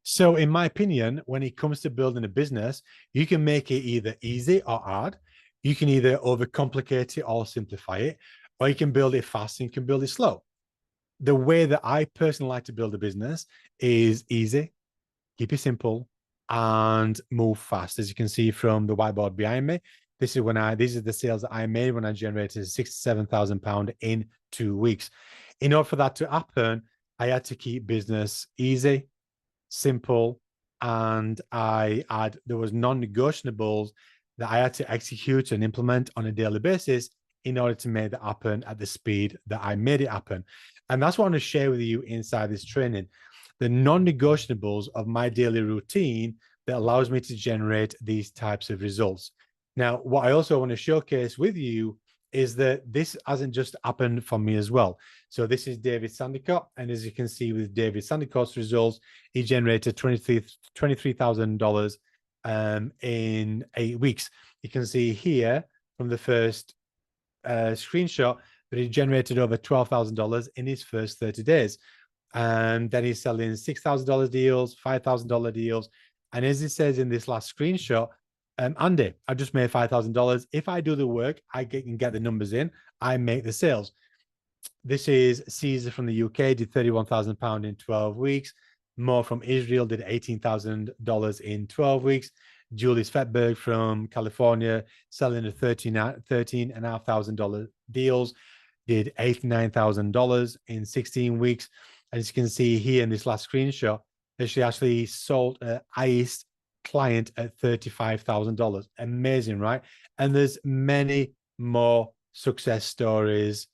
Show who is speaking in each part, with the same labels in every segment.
Speaker 1: So, in my opinion, when it comes to building a business, you can make it either easy or hard. You can either overcomplicate it or simplify it, or you can build it fast and you can build it slow. The way that I personally like to build a business is easy, keep it simple, and move fast. As you can see from the whiteboard behind me, these are the sales that I made when I generated £67,000 in 2 weeks. In order for that to happen, I had to keep business easy, simple, and there was non-negotiables that I had to execute and implement on a daily basis in order to make that happen at the speed that I made it happen. And that's what I want to share with you inside this training. The non-negotiables of my daily routine that allows me to generate these types of results. Now, what I also want to showcase with you is that this hasn't just happened for me as well. So this is David Sandicott, and as you can see with David Sandicott's results, he generated $23,000 in 8 weeks. You can see here from the first screenshot that he generated over $12,000 in his first 30 days. And then he's selling $6,000 deals, $5,000 deals. And as it says in this last screenshot, Andy, I just made $5,000. If I do the work, I can get the numbers in. I make the sales. This is Caesar from the UK, did £31,000 in 12 weeks. Mo from Israel did $18,000 in 12 weeks. Julie Svetberg from California, selling a $13,500 deals, did $89,000 in 16 weeks. As you can see here in this last screenshot, that she actually sold her highest client at $35,000. Amazing, right? And there's many more success stories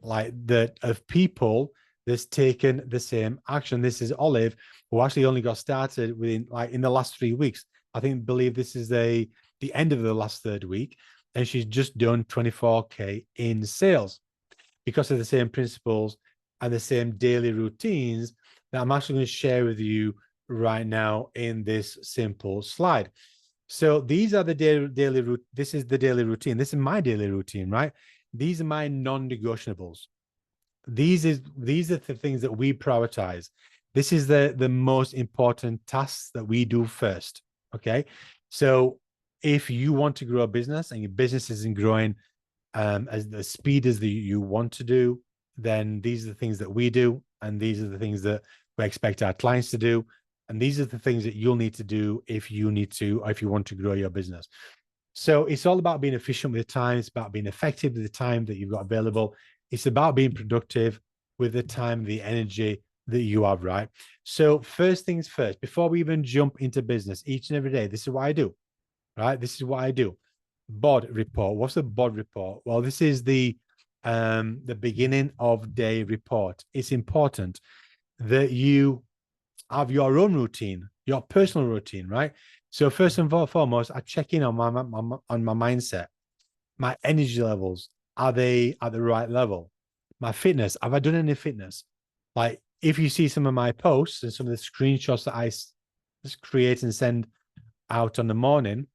Speaker 1: like that of people that's taken the same action. This is Olive, who actually only got started in the last 3 weeks. I believe this is the end of the last third week, and she's just done 24K in sales because of the same principles and the same daily routines that I'm actually going to share with you right now in this simple slide. So these are the daily route. This is the daily routine. This is my daily routine, right? These are my non-negotiables. These are the things that we prioritize. This is the most important tasks that we do first. Okay. So if you want to grow a business and your business isn't growing as the speed as you want to do, then these are the things that we do. And these are the things that we expect our clients to do. And these are the things that you'll need to do if you want to grow your business. So it's all about being efficient with time. It's about being effective with the time that you've got available. It's about being productive with the time, the energy that you have, right? So first things first, before we even jump into business, each and every day, this is what I do, right? This is what I do. BOD report. What's the BOD report? Well, this is the beginning of day report. It's important that you have your own routine, your personal routine, right? So first and foremost, I check in on my mindset, my energy levels. Are they at the right level? My fitness. Have I done any fitness? Like if you see some of my posts and some of the screenshots that I just create and send out on the morning,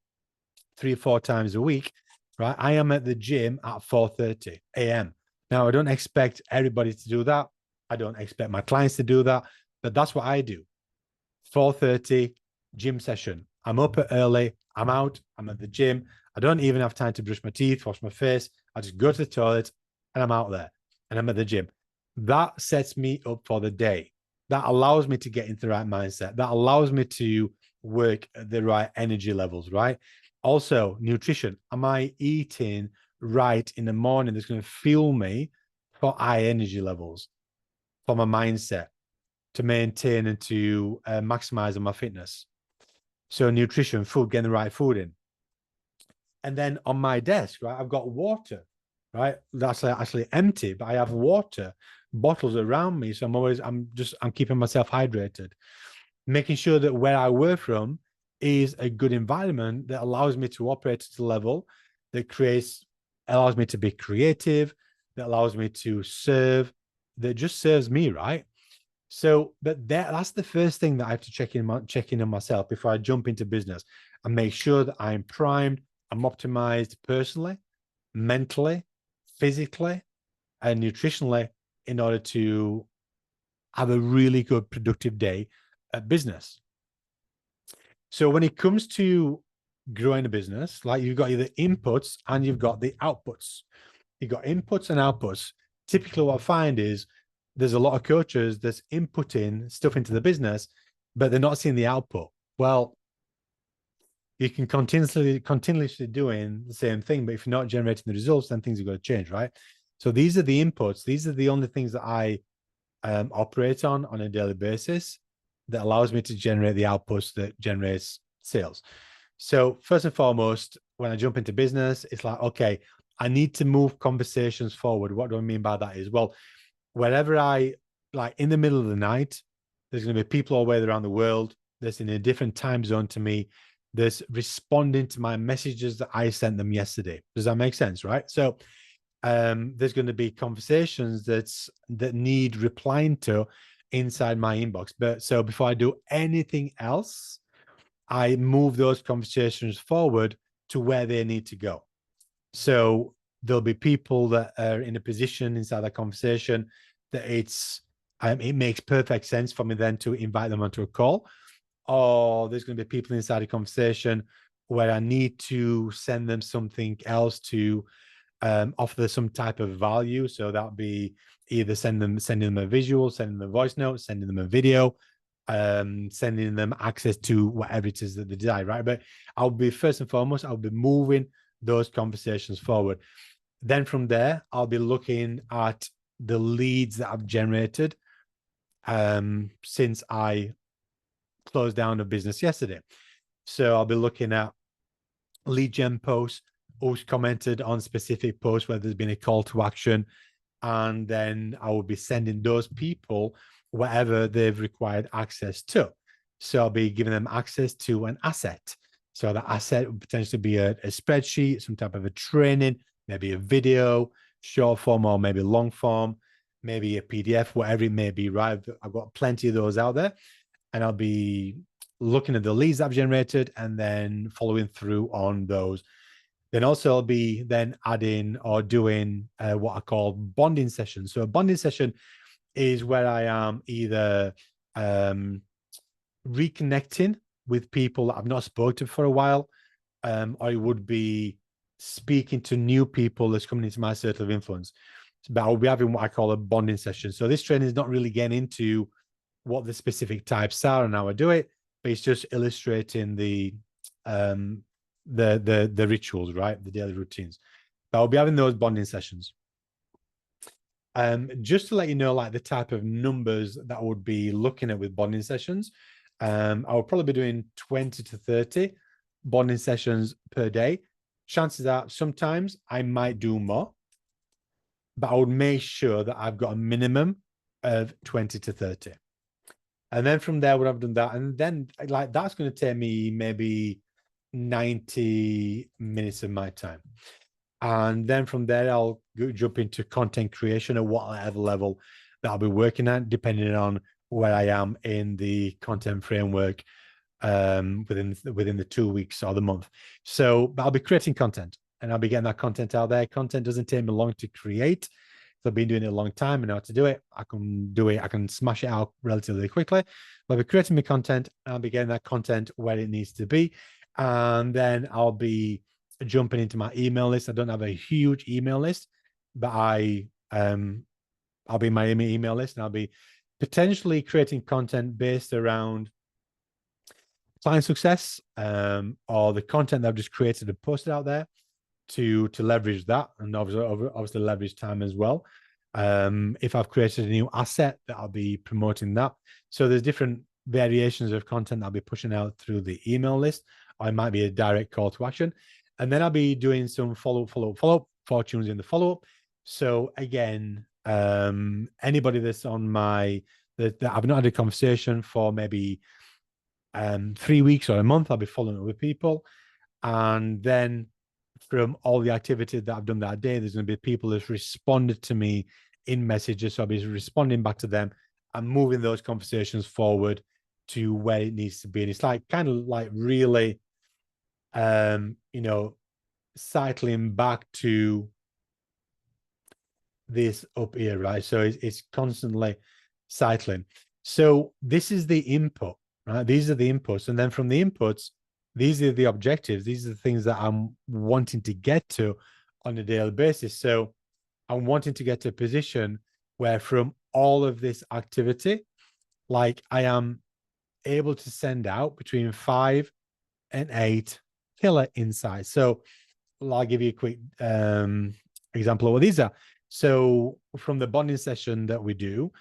Speaker 1: 3 or 4 times a week, right? I am at the gym at 4:30 a.m. Now, I don't expect everybody to do that. I don't expect my clients to do that, but that's what I do. 4:30 gym session. I'm up early. I'm out. I'm at the gym. I don't even have time to brush my teeth, wash my face. I just go to the toilet and I'm out there and I'm at the gym. That sets me up for the day. That allows me to get into the right mindset. That allows me to work at the right energy levels, right? Also, nutrition. Am I eating right in the morning that's going to fuel me for high energy levels, for my mindset, to maintain and to maximize on my fitness? So nutrition, food, getting the right food in. And then on my desk, right, I've got water, right? That's actually empty, but I have water bottles around me. So I'm keeping myself hydrated, making sure that where I work from is a good environment that allows me to operate at a level that allows me to be creative, that allows me to serve, that just serves me, right? So, but that's the first thing that I have to check in on myself before I jump into business and make sure that I'm primed, I'm optimized personally, mentally, physically, and nutritionally in order to have a really good productive day business. So when it comes to growing a business, like you've got either inputs and you've got the outputs. You've got inputs and outputs. Typically what I find is there's a lot of coaches that's inputting stuff into the business, but they're not seeing the output. Well, you can continuously doing the same thing, but if you're not generating the results, then things are going to change, right? So these are the inputs. These are the only things that I operate on a daily basis that allows me to generate the outputs that generates sales. So first and foremost, when I jump into business, it's like, okay, I need to move conversations forward. What do I mean by that is, well, wherever I, like in the middle of the night, there's going to be people all the way around the world that's in a different time zone to me, that's responding to my messages that I sent them yesterday. Does that make sense, right? So there's going to be conversations that need replying to inside my inbox. But so before I do anything else, I move those conversations forward to where they need to go. So there'll be people that are in a position inside that conversation that it makes perfect sense for me then to invite them onto a call. Or there's going to be people inside a conversation where I need to send them something else to offer some type of value. So that would be either sending them a visual, sending them a voice note, sending them a video, sending them access to whatever it is that they desire, right? But I'll be first and foremost, I'll be moving those conversations forward. Then from there, I'll be looking at the leads that I've generated since I closed down a business yesterday. So I'll be looking at lead gen posts, who's commented on specific posts where there's been a call to action, and then I will be sending those people whatever they've required access to. So I'll be giving them access to an asset. So the asset would potentially be a spreadsheet, some type of a training, maybe a video, short form or maybe long form, maybe a PDF, whatever it may be, right? I've got plenty of those out there. And I'll be looking at the leads I've generated and then following through on those. Then also I'll be then adding or doing what I call bonding sessions. So a bonding session is where I am either reconnecting with people that I've not spoken to for a while, or it would be speaking to new people that's coming into my circle of influence. But I'll be having what I call a bonding session. So this training is not really getting into what the specific types are and how I do it, but it's just illustrating the rituals, right? The daily routines. But I'll be having those bonding sessions. Just to let you know, like the type of numbers that I would be looking at with bonding sessions, I will probably be doing 20 to 30 bonding sessions per day. Chances are sometimes I might do more, but I would make sure that I've got a minimum of 20 to 30. And then from there, when I've done that, and then like that's going to take me maybe 90 minutes of my time. And then from there, I'll jump into content creation at whatever level that I'll be working at, depending on where I am in the content framework within the 2 weeks or the month. So I'll be creating content and I'll be getting that content out there. Content doesn't take me long to create. So I've been doing it a long time and know how to do it. I can do it. I can smash it out relatively quickly. I'll be creating my content. I'll be getting that content where it needs to be. And then I'll be jumping into my email list. I don't have a huge email list, but I'll be in my email list and I'll be potentially creating content based around client success or the content that I've just created and posted out there to leverage that, and obviously leverage time as well. If I've created a new asset, that I'll be promoting that. So there's different variations of content I'll be pushing out through the email list, or it might be a direct call to action. And then I'll be doing some follow-up, fortunes in the follow-up. So again, anybody that's on that I've not had a conversation for maybe 3 weeks or a month, I'll be following up with people. And then from all the activity that I've done that day, there's going to be people that's responded to me in messages. So I'll be responding back to them and moving those conversations forward to where it needs to be. And it's like kind of like really, cycling back to this up here, right? So it's constantly cycling. So this is the input. right? These are the inputs. And then from the inputs, these are the objectives. These are the things that I'm wanting to get to on a daily basis. So I'm wanting to get to a position where from all of this activity, like I am able to send out between 5 and 8 killer insights. So I'll give you a quick example of what these are. So from the bonding session that we do,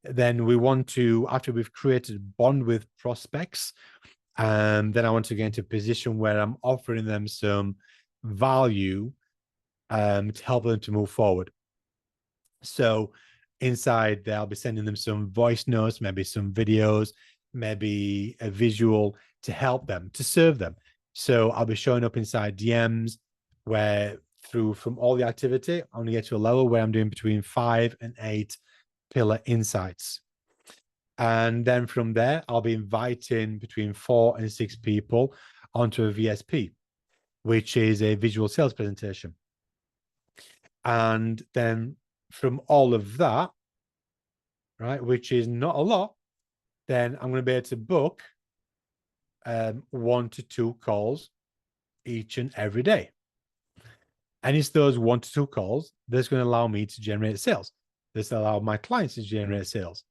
Speaker 1: then we want to, after we've created bond with prospects, then I want to get into a position where I'm offering them some value to help them to move forward. So inside there, I'll be sending them some voice notes, maybe some videos, maybe a visual to help them, to serve them. So I'll be showing up inside DMs where through from all the activity, I'm going to get to a level where I'm doing between 5 and 8 pillar insights. And then from there, I'll be inviting between 4 and 6 people onto a VSP, which is a visual sales presentation. And then from all of that, right, which is not a lot, then I'm going to be able to book 1 to 2 calls each and every day. And it's those 1 to 2 calls that's going to allow me to generate sales. This will allow my clients to generate sales.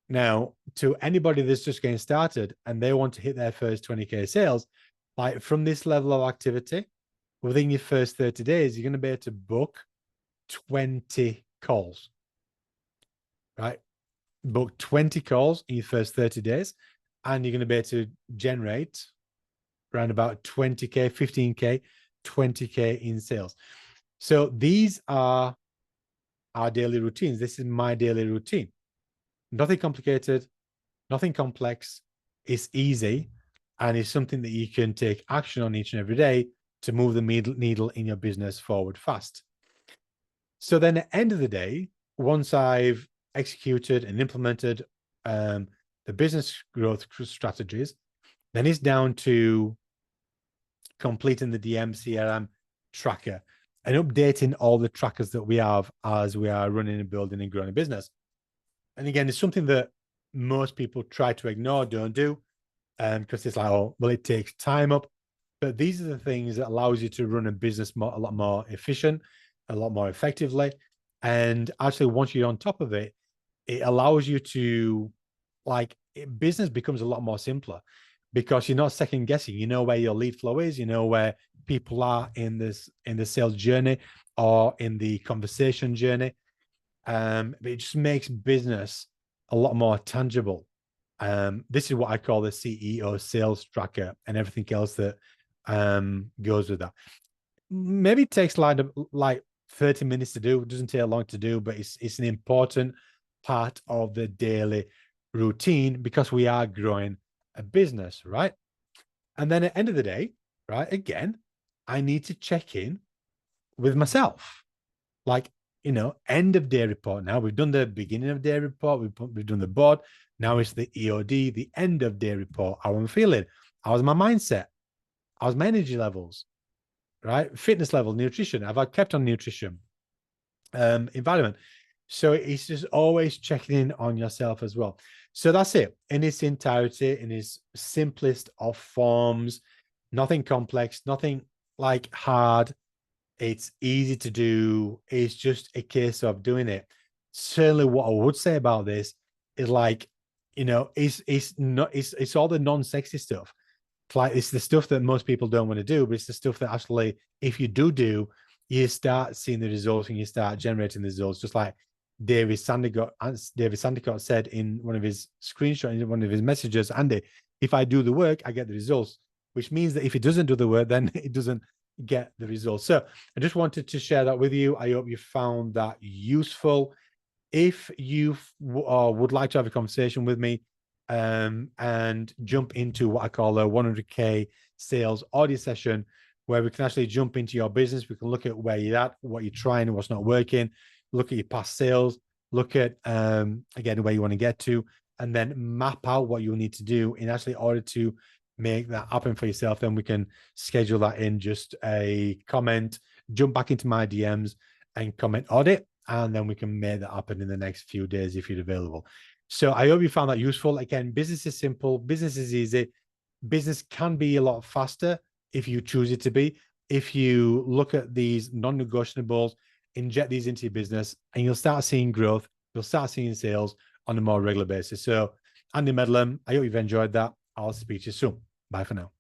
Speaker 1: Now, to anybody that's just getting started and they want to hit their first 20K sales, like from this level of activity, within your first 30 days, you're going to be able to book 20 calls, right? Book 20 calls in your first 30 days, and you're going to be able to generate around about 20K, 15K, 20K in sales. So these are our daily routines. This is my daily routine. Nothing complicated, nothing complex. It's easy, and it's something that you can take action on each and every day to move the needle in your business forward fast. So then at the end of the day, once I've executed and implemented the business growth strategies, then it's down to completing the DM CRM tracker and updating all the trackers that we have as we are running and building and growing a business. And again, it's something that most people try to ignore, don't do, because it's like, oh, well, it takes time up. But these are the things that allows you to run a business a lot more efficient, a lot more effectively. And actually, once you're on top of it, it allows you to, like, business becomes a lot more simpler because you're not second guessing. You know where your lead flow is, you know where people are in the sales journey or in the conversation journey. But it just makes business a lot more tangible. This is what I call the CEO sales tracker and everything else that goes with that. Maybe it takes like 30 minutes to do. It doesn't take long to do, but it's an important part of the daily routine because we are growing a business, right? And then at the end of the day, right, again, I need to check in with myself. Like, end of day report. Now we've done the beginning of day report. We've done the board. Now it's the EOD, the end of day report. How I'm feeling. How's my mindset? How's my energy levels? Right? Fitness level, nutrition. Have I kept on nutrition? Environment. So it's just always checking in on yourself as well. So that's it in its entirety, in its simplest of forms. Nothing complex, nothing like hard. It's easy to do. It's just a case of doing it. Certainly, what I would say about this is it's all the non-sexy stuff. It's like it's the stuff that most people don't want to do, but it's the stuff that actually, if you do, you start seeing the results and you start generating the results. Just like David Sandicott said in one of his screenshots, in one of his messages, Andy, if I do the work, I get the results, which means that if it doesn't do the work, then it doesn't get the results. So I just wanted to share that with you. I hope you found that useful. If you would like to have a conversation with me and jump into what I call a 100K sales audio session, where we can actually jump into your business, we can look at where you're at, what you're trying, what's not working, look at your past sales, look at again where you want to get to, and then map out what you need to do in actually order to make that happen for yourself. Then we can schedule that in just a comment, jump back into my DMs and comment audit, and then we can make that happen in the next few days if you're available. So I hope you found that useful. Again, business is simple, business is easy. Business can be a lot faster if you choose it to be. If you look at these non-negotiables, inject these into your business, and you'll start seeing growth. You'll start seeing sales on a more regular basis. So, Andy Medlam, I hope you've enjoyed that. I'll speak to you soon. Bye for now.